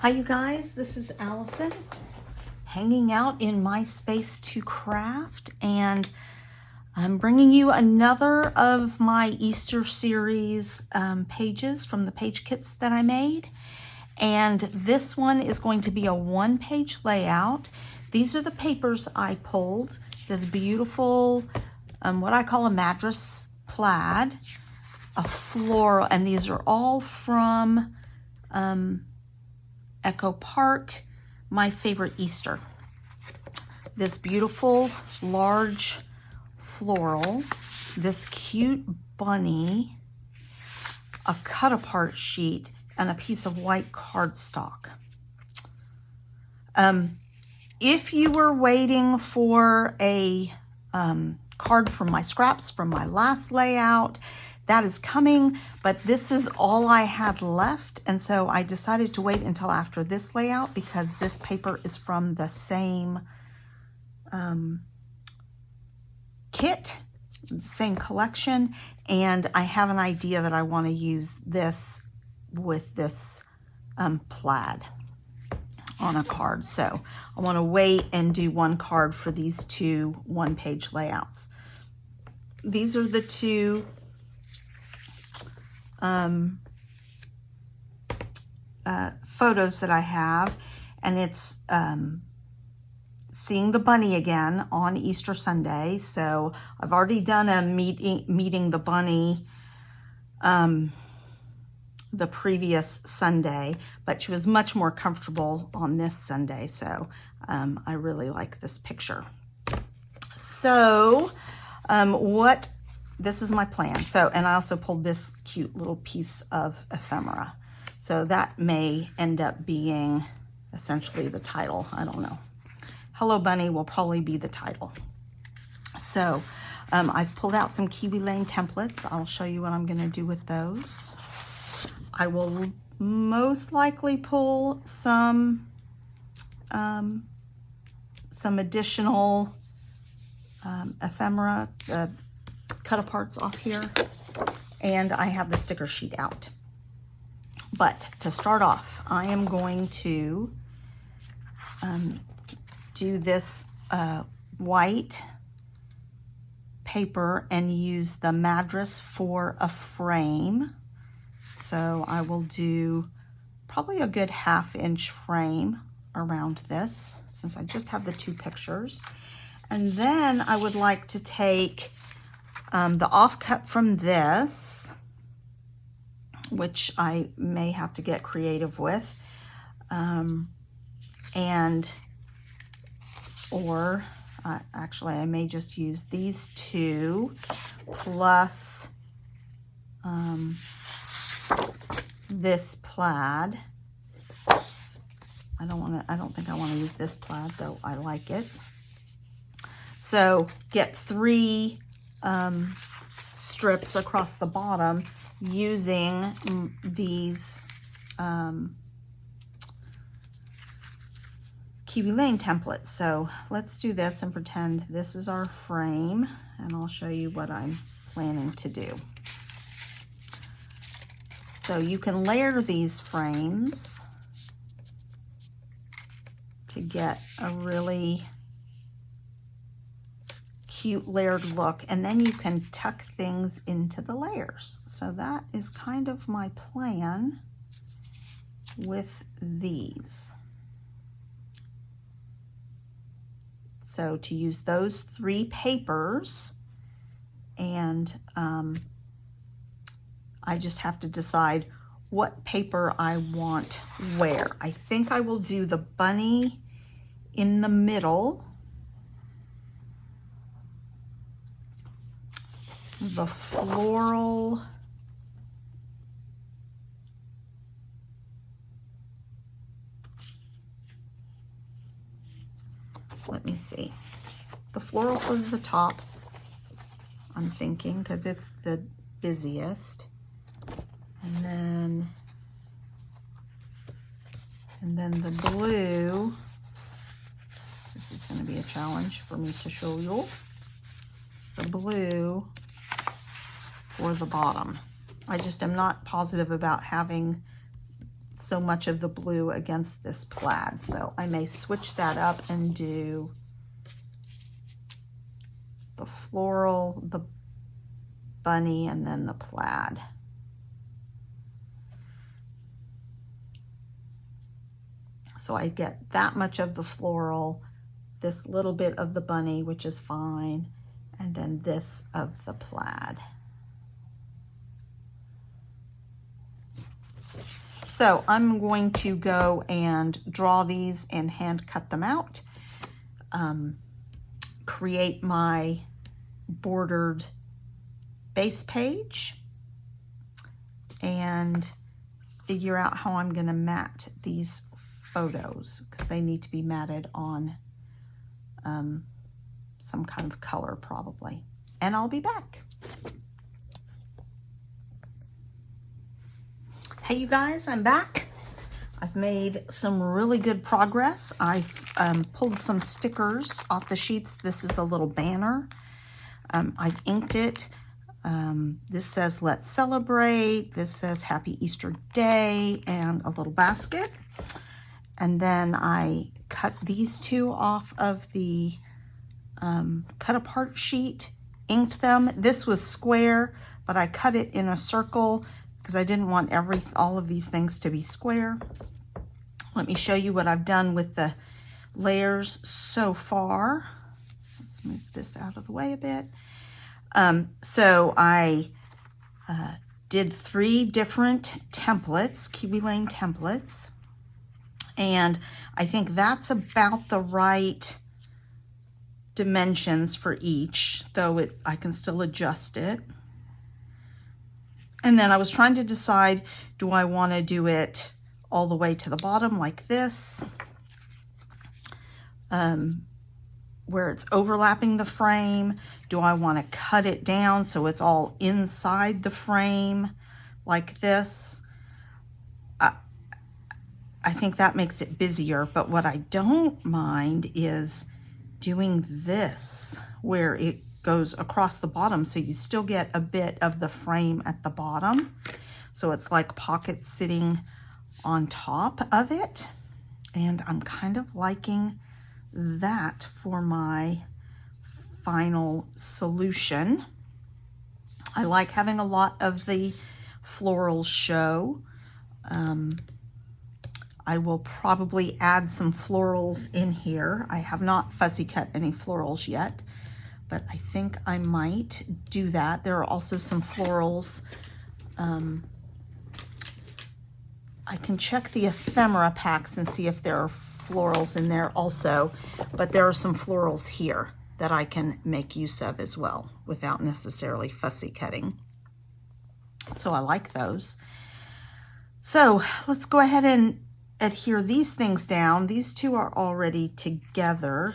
Hi you guys, this is Allison hanging out in my space to craft, and I'm bringing you another of my Easter series pages from the page kits that I made. And this one is going to be a one-page layout. These are the papers I pulled. This beautiful, what I call a madras plaid, a floral, and these are all from Echo Park, my favorite Easter. This beautiful large floral, this cute bunny, a cut apart sheet, and a piece of white cardstock. If you were waiting for a card from my scraps from my last layout, that is coming, but this is all I had left, and so I decided to wait until after this layout because this paper is from the same kit, same collection, and I have an idea that I want to use this with this plaid on a card. So I want to wait and do one card for these two one-page layouts. These are the two photos that I have, and it's seeing the bunny again on Easter Sunday. So I've already done a meeting the bunny the previous Sunday, but she was much more comfortable on this Sunday. So I really like this picture. So this is my plan. So, and I also pulled this cute little piece of ephemera. So that may end up being essentially the title. I don't know. Hello Bunny will probably be the title. So I've pulled out some Kiwi Lane templates. I'll show you what I'm going to do with those. I will most likely pull some additional ephemera, cut aparts off here, and I have the sticker sheet out. But to start off, I am going to do this white paper and use the madras for a frame. So I will do probably a good 1/2 inch frame around this, since I just have the two pictures. And then I would like to take the offcut from this, which I may have to get creative with, actually I may just use these two plus this plaid. I don't think I want to use this plaid, though I like it. So get 3 strips across the bottom using these Kiwi Lane templates. So let's do this and pretend this is our frame, and I'll show you what I'm planning to do. So you can layer these frames to get a really cute layered look, and then you can tuck things into the layers. So that is kind of my plan with these. So to use those 3 papers, and I just have to decide what paper I want where. I think I will do the bunny in the middle, the floral let me see, the floral for the top, I'm thinking, because it's the busiest, and then the blue. This is going to be a challenge for me to show you. The blue for the bottom. I just am not positive about having so much of the blue against this plaid. So I may switch that up and do the floral, the bunny, and then the plaid. So I get that much of the floral, this little bit of the bunny, which is fine, and then this of the plaid. So I'm going to go and draw these and hand cut them out, create my bordered base page, and figure out how I'm going to mat these photos, because they need to be matted on some kind of color probably. And I'll be back. Hey you guys, I'm back. I've made some really good progress. I've pulled some stickers off the sheets. This is a little banner. I've inked it. This says let's celebrate. This says happy Easter Day, and a little basket. And then I cut these two off of the cut apart sheet, inked them. This was square, but I cut it in a circle because I didn't want all of these things to be square. Let me show you what I've done with the layers so far. Let's move this out of the way a bit. So I did 3 different templates, Kiwi Lane templates, and I think that's about the right dimensions for each, though I can still adjust it. And then I was trying to decide, do I want to do it all the way to the bottom like this, where it's overlapping the frame? Do I want to cut it down so it's all inside the frame like this? I think that makes it busier, but what I don't mind is doing this where it goes across the bottom, so you still get a bit of the frame at the bottom. So it's like pockets sitting on top of it. And I'm kind of liking that for my final solution. I like having a lot of the florals show. I will probably add some florals in here. I have not fussy cut any florals yet, but I think I might do that. There are also some florals. I can check the ephemera packs and see if there are florals in there also, but there are some florals here that I can make use of as well without necessarily fussy cutting. So I like those. So let's go ahead and adhere these things down. These two are already together.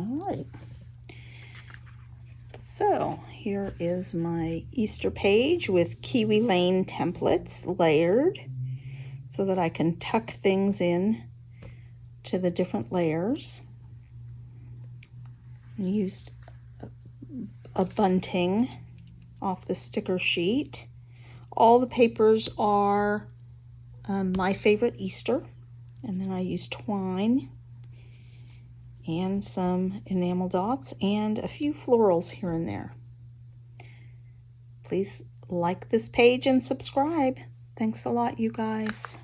All right. So here is my Easter page with Kiwi Lane templates layered so that I can tuck things in to the different layers. I used a bunting off the sticker sheet. All the papers are My Favorite Easter, and then I used twine and some enamel dots and a few florals here and there. Please like this page and subscribe. Thanks a lot, you guys.